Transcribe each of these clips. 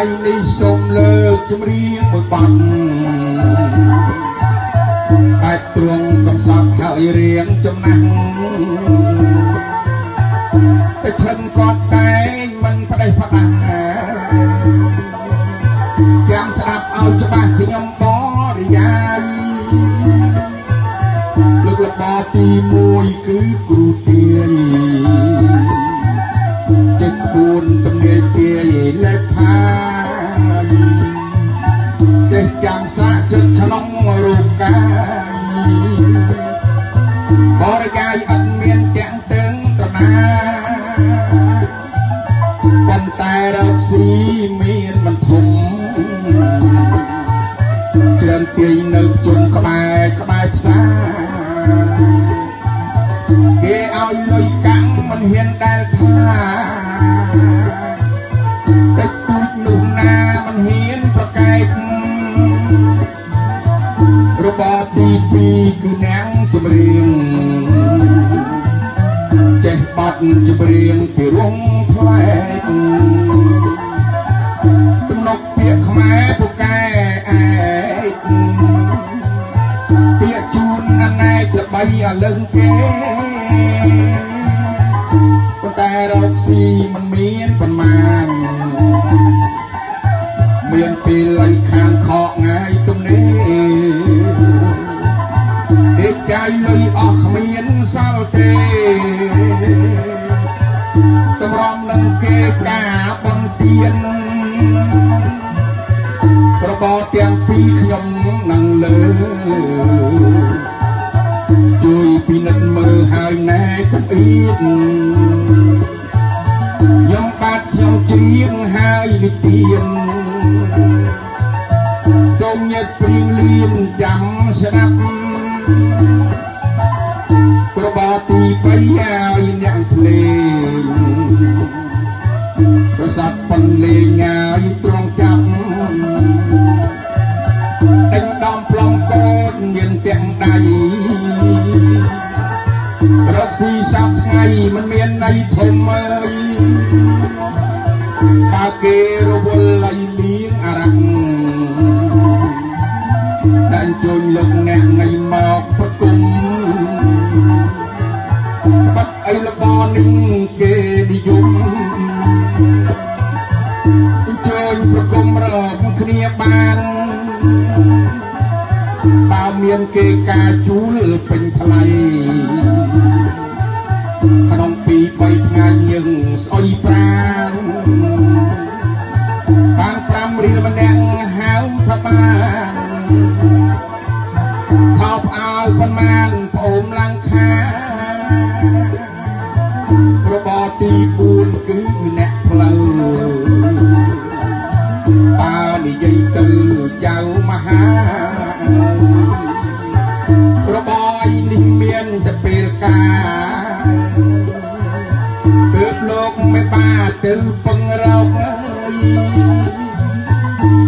ថ្ងៃនេះសូមលើកចម្រៀងមួយបទអាចទ្រង់កំសត់ហើយរៀងចំណាស់តែឈិនគាត់តែងមិនផ្ដេសផ្ដាស់ចាំស្ដាប់ឲ្យច្បាស់ខ្ញុំបរិយាយលើកលបទី1គឺគ្រូទាយចេះក្បួនទំនេរទាយលេបផាយចេះចាំសាកសិទ្ធក្នុងរូបកាយបរិយាយអត់មានទាំងទឹងតណាប៉ុន្តែរកស៊ីមានមិនធំច្រើនទាយនៅជុំក្បែរផ្សារគេឲ្យលុយកាំងមិនហ៊ានដែលថាតិចតួចនោះណាមិនហ៊ានប្រកែករបបទី2គឺនាងចម្រៀងចេះបត់ចម្រៀងពីរងផ្លែកទំនុកពាក្យខ្មែរពូកែឯកពាក្យជូនអណែកល្បីឲ្យលឹងគេប៉ុន្តែរកស៊ីមិនមានប៉ុន្មានមានពេលលៃខានខកងាយទំនេរទេចាយលុយអស់គ្មានសល់ទេតម្រង់នឹងគេកាបន្ទានរបបទាំងពីរខ្ញុំនឹងលើជួយពិនិត្យមើលហើយណែកុំអៀតខ្ញុំបាទខ្ញុំច្រៀងហើយនិទានសូមញាតិព្រៀងលៀនចាំស្ដាប់របបទី3ហើយអ្នកភ្លេងប្រសាទប៉ុនលេងហើយត្រង់ចាប់ដេញដំប្លង់កូនមានទាំងដៃរកស៊ីសប្តាហ៍ថ្ងៃមិនមានន័យធំអើយបើគេរវល់លៃលៀងអារក្សតែអញ្ជើញលោកអ្នកថ្ងៃមកប្រគំបាត់អីលបនេះគេនិយមអញ្ជើញប្រគំរកគ្នាបានបើមានគេការជួលពេញថ្លៃក្នុង2-3ថ្ងៃយើងស្អុយប្រាណបាន5រៀលម្នាក់ហៅថាបានខោផ្អើប៉ុន្មានប្អូនឡើងខារបបទី4គឺអ្នកផ្លូវបើនិយាយទៅចៅមហារបបនេះមានតែពេលការទើបលោកមិនបាទទៅពឹងរក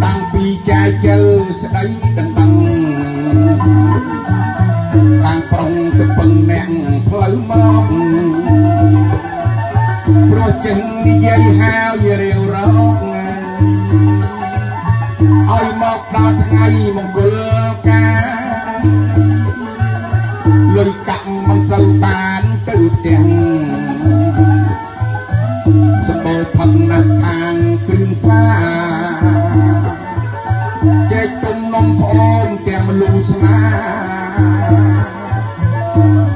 តាំងពីចាយជើស្ដីដណ្ដឹងខាងប្រុងទៅពឹងអ្នកផ្លូវមកព្រោះចេះនិយាយហើយរាវរកឲ្យមកដល់ថ្ងៃមង្គលការលុយកាក់មិនសូវបានទៅផ្ទះសម្បូរផឹកណាស់ខាងគ្រឿងសាចែកទុំនំប្អូនទាំងមនុស្សស្លា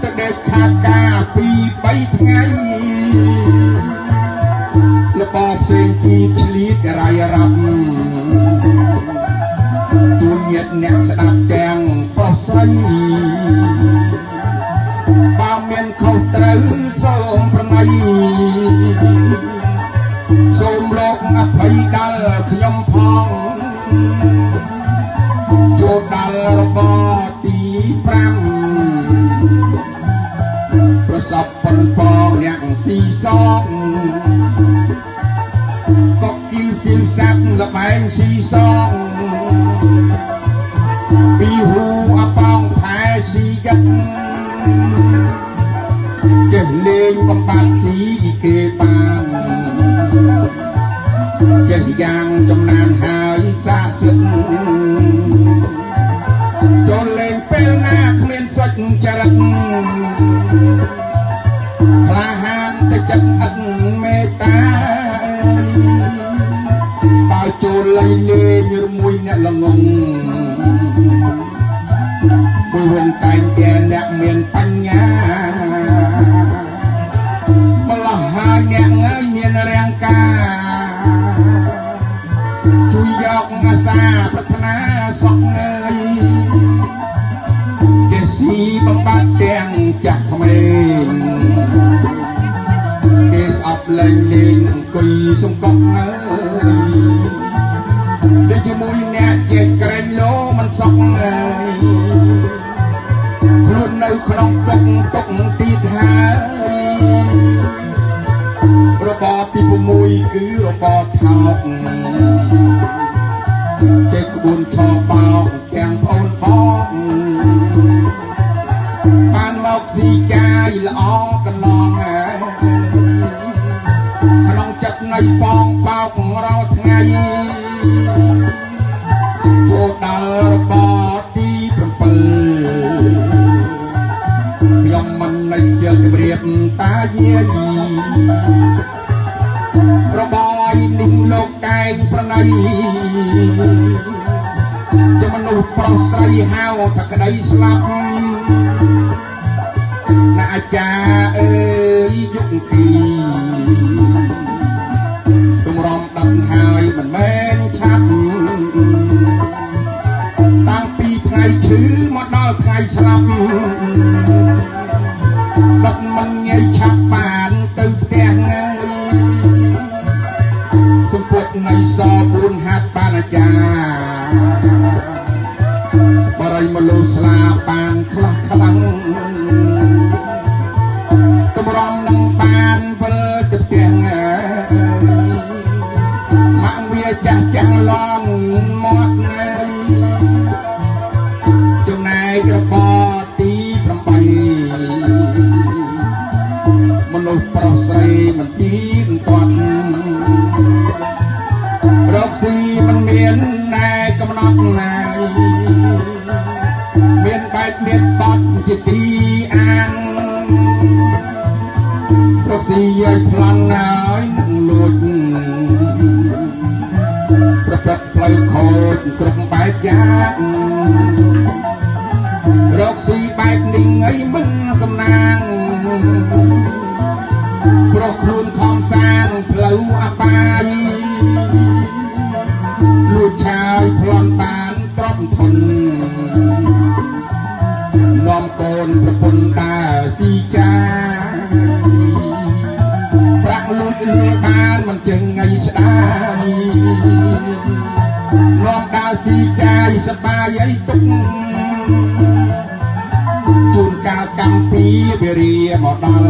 ទៅដេកខាតការ2-3ថ្ងៃលបផ្សេងទីឆ្លៀតរាយរាប់ជួនញាតអ្នកស្ដាប់ទាំងប្រុសស្រីបើមានខុសត្រូវសូមប្រណីសូមលោកអភ័យដល់ខ្ញុំផងចូលដល់របបទី5ប្រសពប៉ុនពងអ្នកស៊ីសងក៏គីវៀងសាប់លបែងស៊ីសងពីហ៊ូអប៉ងផែស៊ីកិតចេះលេងបំបត្តិស៊ីគេបានចេះ យ៉ាងចំណានហើយសាកសិទ្ធចូលលេងពេលណាគ្មានសុចចរិតក្លាហានតែចិត្តឥតមេត្តាបើចូលលេងរមួយអ្នកល្ងងមួយវងតែងតែអ្នកមានបញ្ញាម្លោះហើយអ្នកហើយមានរាងកាជួយយកអាសាប្រាថ្នាសុខងើយចេះស៊ីបំបត្តិទាំងចាស់ក្មេងគេស្អប់លេងអង្គុយសង្កត់ងើយដូចជាមួយអ្នកចេះក្រែងលោមិនសុខងើយខ្លួននៅក្នុងទុកទៀតហើយរបបទី6គឺរបបថោកចេះក្បួនឆោបោកទាំងប្អូនបងបានមកស៊ីចាយល្អកន្លងក្នុងចិត្តនៃបងបោករាល់ថ្ងៃចូលដល់របបទី7ខ្ញុំមិននៅជើងជម្រាបតាយាយរបបនេះលោកកែងប្រណីជាមនុស្សប្រុសស្រីហៅថាក្តីស្លាប់ណាអាចារ្យអើយយុគទីទម្រាំដឹងហើយមិនមែនឆាប់តាំងពីថ្ងៃឈឺមកដល់ថ្ងៃស្លាប់ដឹកមិនងាយឆាប់បានទៅផ្ទះងាយសម្ពុតនៃស4ហាត់បានអាចារ្យបរិយមលូស្លាបានខ្លះខ្លាំងតម្រង់នឹងបានវិលទៅផ្ទះម៉ាក់វាចាស់ចាំងឡងមាត់នៅចំណែករបបទី8មនុស្សប្រុសស្រីមិនទីនគាត់រកស៊ីមិនមានណែកំណត់ណាយមានបែកមានបត់ជាទីអាងរកស៊ីឲ្យប្លន់ហើយនឹងលួចប្រព្រឹត្តផ្លូវខូចគ្រប់បែបយ៉ាងរកស៊ីបែបនេះឲ្យមិនសំណាងព្រោះខ្លួនខំសាងផ្លូវអបាយលួចឆាយប្លន់បានទ្រព្យធននាំកូនប្រពន្ធដើរស៊ីចាប្រាក់លួចលួចបានមិនចេញថ្ងៃស្ដាយនាំដើរស៊ីចាយសបាយអីទុកជួនកាលកម្មពីវិរិយមកដល់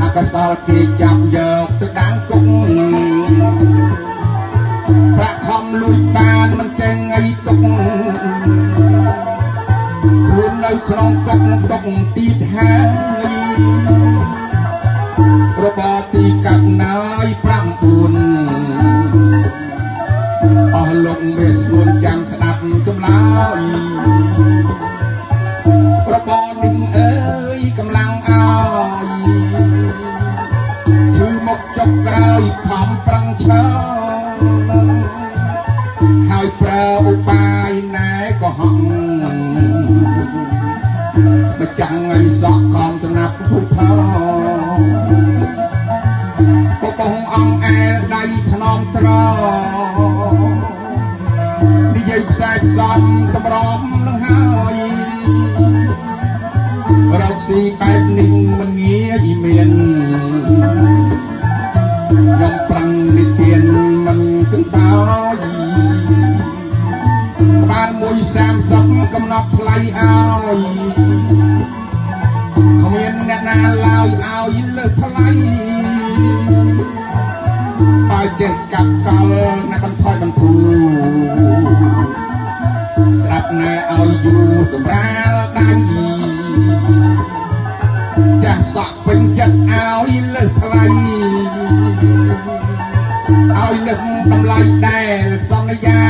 អកុសលគេចាប់យកទៅដាំងគុកប្រាក់ខំលួចបានមិនចេញអីទុកខ្លួននៅក្នុងគុកទុកទៀតហើយរបបទីកាត់ណយ9អស់លោកមេស្នួនចាំស្ដាប់ចម្លើយរបបនេះអើយកម្លាំងឲ្យឈឺមកចុកក្រោយខំប្រឹងឈរហើយប្រើឧបាយណែក៏ហក់មកចាំងឲ្យសក់ខំចំណាប់ពុះផោពពងអងអែលដៃថ្នមត្រនិយាយផ្សាយផ្សំតម្រំនឹងហើយរកស៊ីបែបនេះមិនងាយមានខ្ញុំប្រឹងនិទានមិនគិតតោយក្បាល130កំណត់ថ្លៃឲ្យគ្មានអ្នកណាឡើយឲ្យលើសថ្លៃបើចេះកាត់កលណាបន្ថយបន្ទូស្ដាប់ណែឲ្យយូរសម្រាលដៃចាស់សក់ពេញចិត្តឲ្យលើសថ្លៃ លឹកតម្លៃដែលសន្យា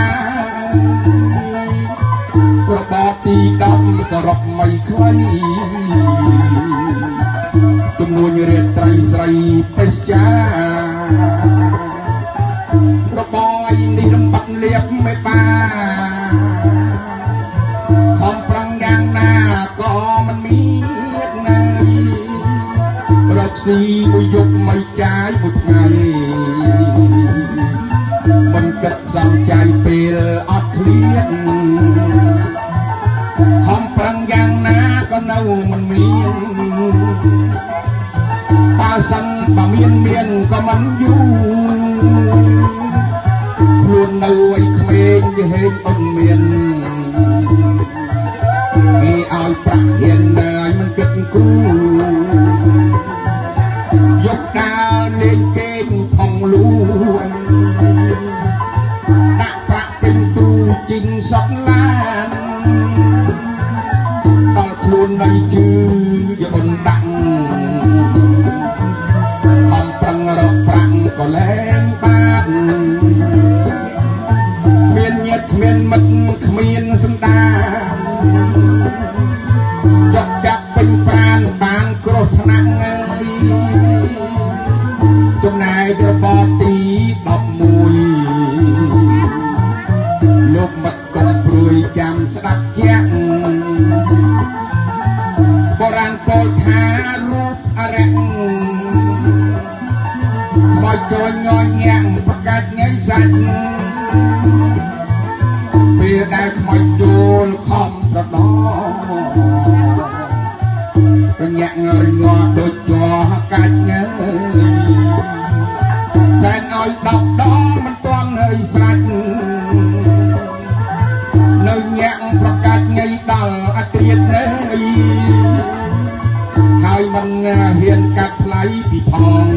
របបទី10សរុបមិនខ្លីជំនួញរាត្រីស្រីពេជ្ចារបបនេះរំបាក់លៀបមិនបានខំប្រឹងយ៉ាងណាក៏មិនមានណារកស៊ីមួយយប់មិនចាយមួយថ្ងៃមិនគិតសំចៃពេលអត់ឃ្លាតខំប្រឹងយ៉ាងណាក៏នៅមិនមានបើសិនបើមានក៏មិនយូរខ្លួននៅឲ្យក្មេងវាហេតុអត់មានគេឲ្យប្រាក់ហ៊ានណាយមិនគិតគូយកដើរលេងគេងផងលួយដាក់ប្រាក់ពេញទូជីងសក់ឡានដល់ខ្លួននៅជឿយកអូនដាក់ខំប្រឹងរកប្រាក់ក៏លែងបានគ្មានញាតិគ្មានមិត្តគ្មានសន្តានចុកចាប់ពេញប្រានបានគ្រោះថ្នាក់អើយចំណាយរបបទី11លោកមិត្តកុំព្រួយចាំស្ដាប់ជាក់បុរាណពោលថារូបអរិយខ្មោចចូលញយញាំងប្រកាច់ងៃសាច់ពេលដែលខ្មោចចូលខំត្រដោរញាក់រញ័រដូចជ័រកាច់ងើយសែនឲ្យ10ដងមិនទាន់ហើយស្រាច់នៅញាក់ប្រកាច់ងៃដល់អត្រាតនៅហើយមិនហ៊ានកាត់ថ្លៃពីផង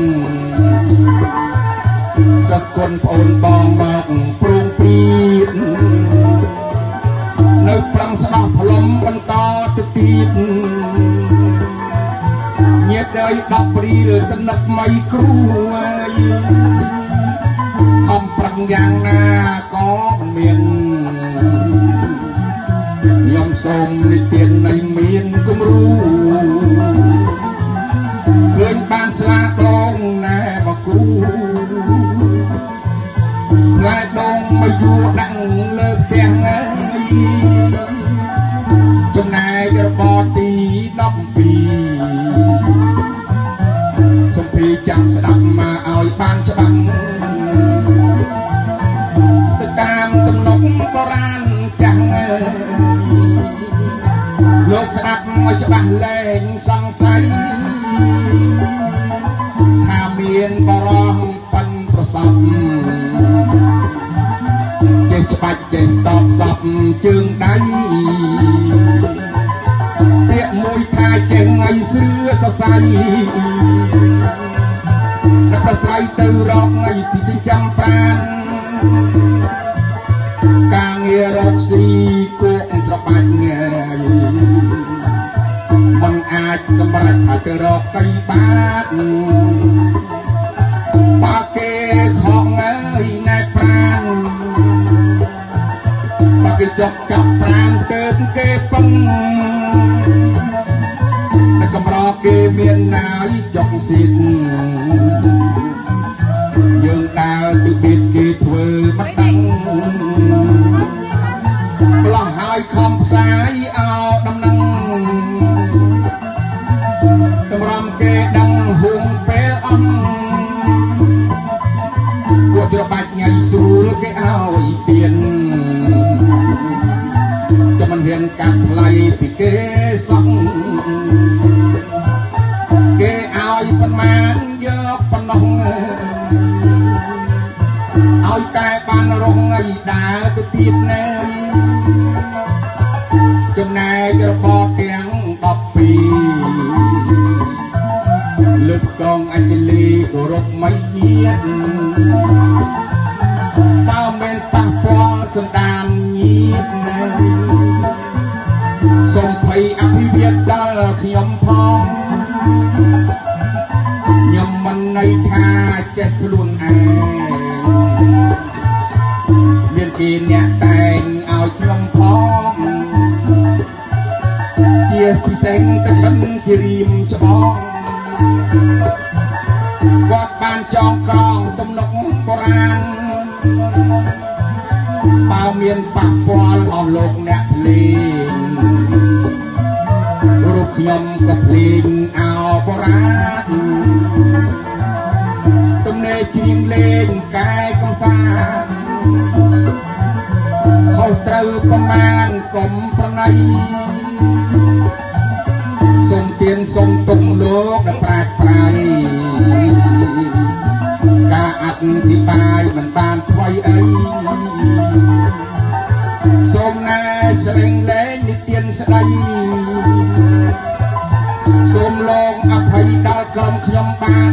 សគុណប្អូនបងមកព្រមព្រៀងនៅប្រឹងស្ដោះផ្លុំបន្តទៅទៀតញាតិឲ្យ10រៀលទំនឹកមិនគ្រូហើយខំប្រឹងយ៉ាងណាក៏មិនមានខ្ញុំសូមនិទាននៃមានគំរូឃើញបានស្លាដងណែបគូណែដងមកយួរដាក់លើផ្ទះហើយចំណាយរបបទី12សំពីចាំស្ដាប់មកឲ្យបានច្បាស់ទៅតាមទំនុកបុរាណចាស់លោកស្ដាប់ឲ្យច្បាស់លែងសង្ស័យថាមានបរោះប៉ិនប្រសពចេះច្បាច់ចេះតបសពជើងដៃពាក្យមួយថាចេះឲ្យស្រឿសរសៃអ្នកប្រស្រ័យទៅរកឲ្យទីចិញ្ចឹមប្រាណការងាររកស៊ីគោកត្របាច់ងាយមិនអាចសម្រេចថាទៅរកកៃបាតបើគេខំអើយណែប្រាណបើគេចុកចាប់ប្រាណទៅគេពឹងតែកម្រគេមានណាយចុកស៊ីតយើងដើរទៅបៀតគេធ្វើមិនដឹងផ្លោះហើយខំផ្សាយអោដំណឹងតម្រាំគេដឹងហួងពេលអន់គួរច្របាច់ថ្ងៃស្រួលគេឲ្យទៀនចាំមិនហ៊ានកាត់ថ្លៃពីគេសោះគេឲ្យប៉ុន្មានយកប៉ុណ្ណោះឲ្យតែបានរងឲ្យដើរទៅទៀតណែចំណែករបបទាំង12លើកកងអញ្ជលីគោរពមិនញាតបើមិនប៉ះពាល់សន្តានញាតណែសូមភ័យអភិវាទដល់ខ្ញុំផងខ្ញុំមិនន័យថាចេះខ្លួនឯង ជាពិសេសកឈិនជារៀមច្បងគាត់បានចងក្រងទំនុកបុរាណបើមានប៉ះពាល់អស់លោកអ្នកភ្លេងរូបខ្ញុំក៏ភ្លេងអោបុរាណទំនេរច្រៀងលេងកាយកំសាន្តខុសត្រូវប្រមាណកុំប្រណីសូមទានសូមទុំលោកដែលប្រាជ្ញប្រៃការអធិប្បាយមិនបានថ្មីអីសូមណែស្រែងលែងនិទានស្ដីសូមលោកអភ័យដល់ក្រុមខ្ញុំបាន